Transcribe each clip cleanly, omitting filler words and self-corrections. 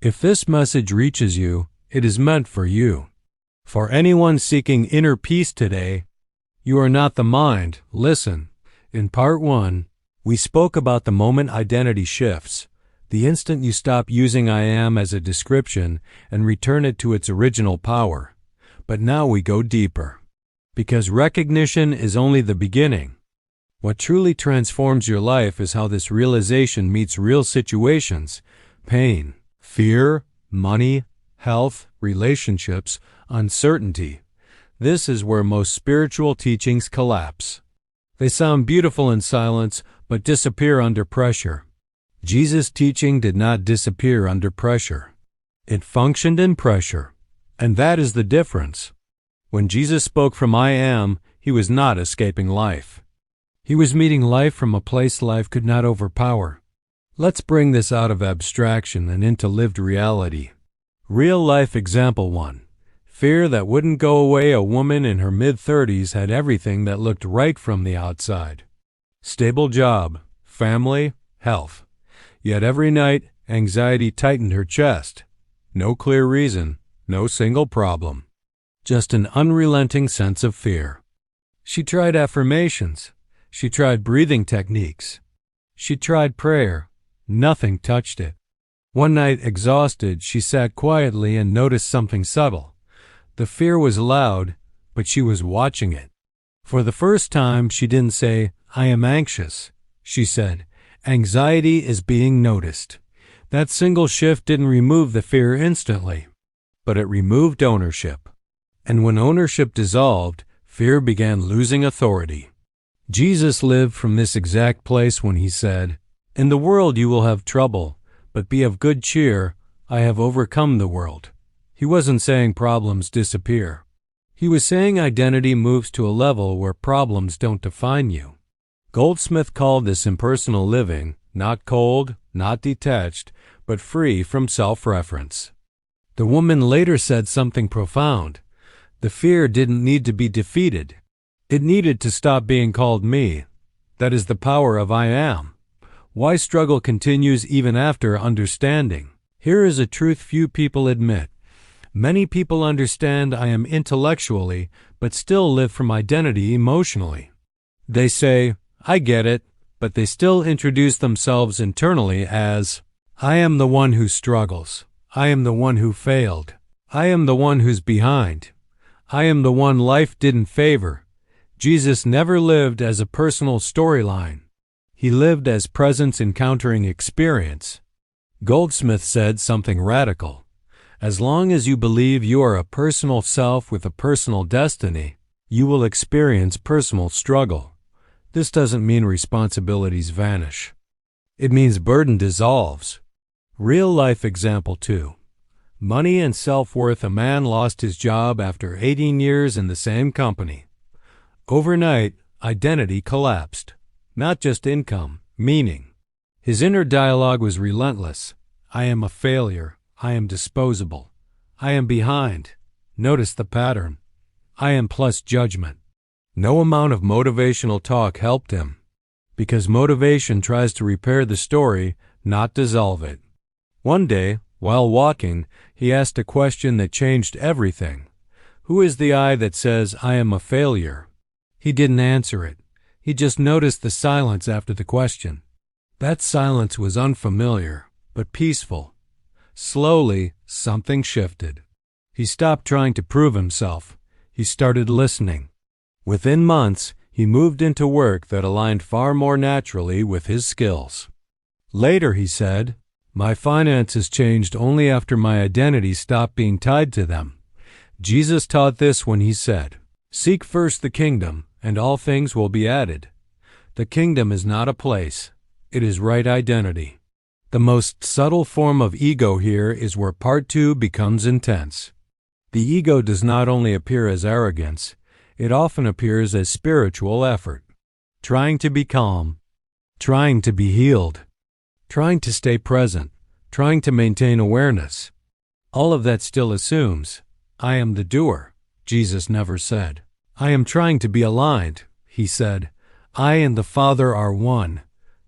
If this message reaches you, it is meant for you. For anyone seeking inner peace today, you are not the mind. Listen. In part 1, we spoke about the moment identity shifts, the instant you stop using I am as a description and return it to its original power. But now we go deeper. Because recognition is only the beginning. What truly transforms your life is how this realization meets real situations, pain, fear, money, health, relationships, uncertainty. This is where most spiritual teachings collapse. They sound beautiful in silence, but disappear under pressure. Jesus' teaching did not disappear under pressure. It functioned in pressure, and that is the difference. When Jesus spoke from I am, he was not escaping life. He was meeting life from a place life could not overpower. Let's bring this out of abstraction and into lived reality. Real life example 1. Fear that wouldn't go away. A woman in her mid-30s had everything that looked right from the outside. Stable job, family, health. Yet every night, anxiety tightened her chest. No clear reason, no single problem. Just an unrelenting sense of fear. She tried affirmations. She tried breathing techniques. She tried prayer. Nothing touched it. One night, exhausted, she sat quietly and noticed something subtle. The fear was loud, but she was watching it. For the first time, she didn't say, I am anxious. She said, anxiety is being noticed. That single shift didn't remove the fear instantly, but it removed ownership. And when ownership dissolved, fear began losing authority. Jesus lived from this exact place when he said, in the world you will have trouble, but be of good cheer, I have overcome the world. He wasn't saying problems disappear. He was saying identity moves to a level where problems don't define you. Goldsmith called this impersonal living, not cold, not detached, but free from self-reference. The woman later said something profound. The fear didn't need to be defeated. It needed to stop being called me. That is the power of I am. Why struggle continues even after understanding. Here is a truth few people admit. Many people understand I am intellectually, but still live from identity emotionally. They say, I get it, but they still introduce themselves internally as, I am the one who struggles. I am the one who failed. I am the one who's behind. I am the one life didn't favor. Jesus never lived as a personal storyline. He lived as presence encountering experience. Goldsmith said something radical. As long as you believe you are a personal self with a personal destiny, you will experience personal struggle. This doesn't mean responsibilities vanish. It means burden dissolves. Real life example 2. Money and self-worth. A man lost his job after 18 years in the same company. Overnight, identity collapsed. Not just income, meaning. His inner dialogue was relentless. I am a failure. I am disposable. I am behind. Notice the pattern. I am plus judgment. No amount of motivational talk helped him, because motivation tries to repair the story, not dissolve it. One day, while walking, he asked a question that changed everything. Who is the I that says I am a failure? He didn't answer it. He just noticed the silence after the question. That silence was unfamiliar, but peaceful. Slowly, something shifted. He stopped trying to prove himself. He started listening. Within months, he moved into work that aligned far more naturally with his skills. Later, he said, my finances changed only after my identity stopped being tied to them. Jesus taught this when he said, seek first the kingdom, and all things will be added. The kingdom is not a place. It is right identity. The most subtle form of ego here is where part 2 becomes intense. The ego does not only appear as arrogance, it often appears as spiritual effort. Trying to be calm, trying to be healed, trying to stay present, trying to maintain awareness. All of that still assumes, I am the doer. Jesus never said, I am trying to be aligned. He said, I and the Father are one.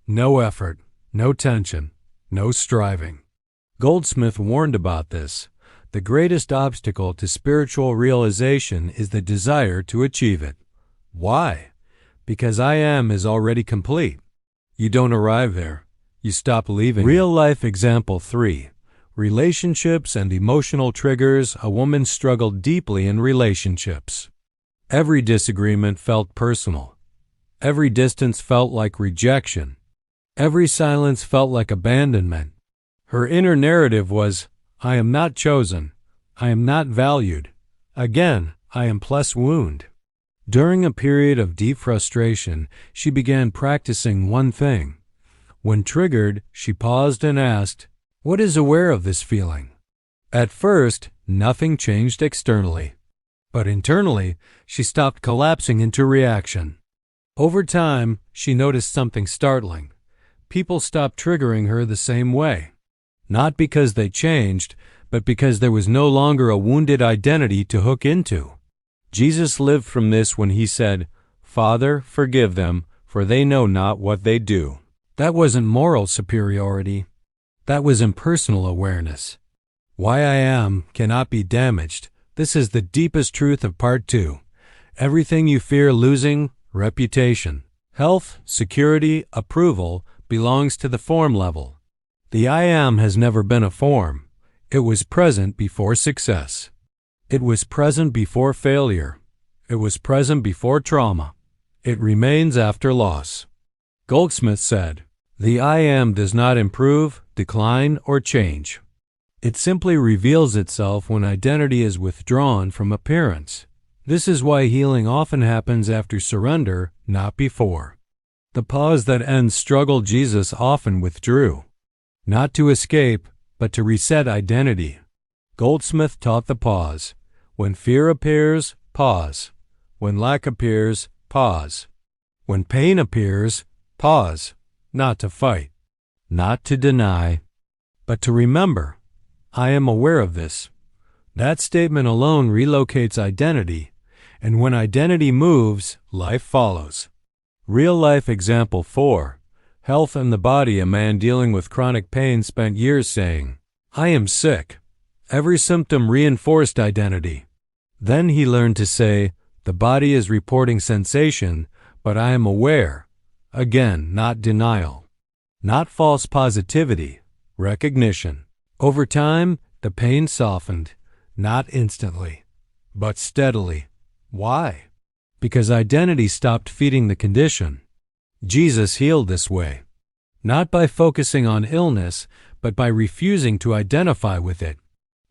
No effort, no tension, no striving. Goldsmith warned about this. The greatest obstacle to spiritual realization is the desire to achieve it. Why? Because I am is already complete. You don't arrive there. You stop leaving. Real life example 3. Relationships and emotional triggers. A woman struggled deeply in relationships. Every disagreement felt personal. Every distance felt like rejection. Every silence felt like abandonment. Her inner narrative was, I am not chosen. I am not valued. Again, I am plus wound. During a period of deep frustration, she began practicing one thing. When triggered, she paused and asked, what is aware of this feeling? At first, nothing changed externally. But internally, she stopped collapsing into reaction. Over time, she noticed something startling. People stopped triggering her the same way. Not because they changed, but because there was no longer a wounded identity to hook into. Jesus lived from this when he said, Father, forgive them, for they know not what they do. That wasn't moral superiority. That was impersonal awareness. Why I am cannot be damaged. This is the deepest truth of part 2. Everything you fear losing, reputation, health, security, approval, belongs to the form level. The I am has never been a form. It was present before success. It was present before failure. It was present before trauma. It remains after loss. Goldsmith said, the I am does not improve, decline, or change. It simply reveals itself when identity is withdrawn from appearance. This is why healing often happens after surrender, not before. The pause that ends struggle Jesus often withdrew. Not to escape, but to reset identity. Goldsmith taught the pause. When fear appears, pause. When lack appears, pause. When pain appears, pause. Not to fight, not to deny, but to remember. I am aware of this. That statement alone relocates identity, and when identity moves, life follows. Real life example 4. Health and the body. A man dealing with chronic pain spent years saying, I am sick. Every symptom reinforced identity. Then he learned to say, the body is reporting sensation, but I am aware. Again, not denial. Not false positivity, recognition. Over time, the pain softened, not instantly, but steadily. Why? Because identity stopped feeding the condition. Jesus healed this way. Not by focusing on illness, but by refusing to identify with it.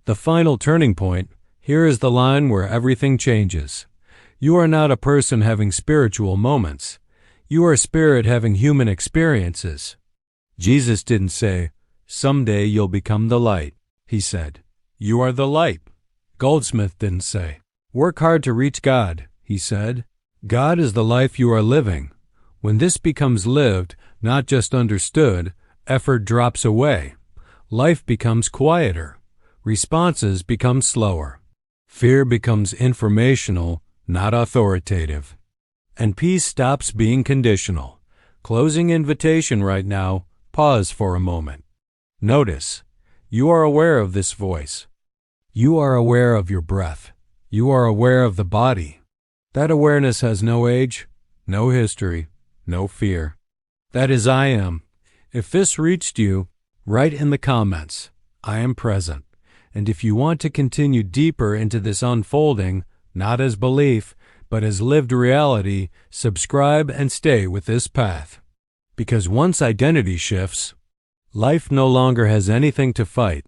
The final turning point, here is the line where everything changes. You are not a person having spiritual moments. You are spirit having human experiences. Jesus didn't say, someday you'll become the light. He said, you are the light. Goldsmith didn't say, work hard to reach God. He said, God is the life you are living. When this becomes lived, not just understood, effort drops away. Life becomes quieter. Responses become slower. Fear becomes informational, not authoritative. And peace stops being conditional. Closing invitation right now, pause for a moment. Notice, you are aware of this voice. You are aware of your breath. You are aware of the body. That awareness has no age, no history, no fear. That is I am. If this reached you, write in the comments, I am present. And if you want to continue deeper into this unfolding, not as belief, but as lived reality, subscribe and stay with this path. Because once identity shifts, life no longer has anything to fight.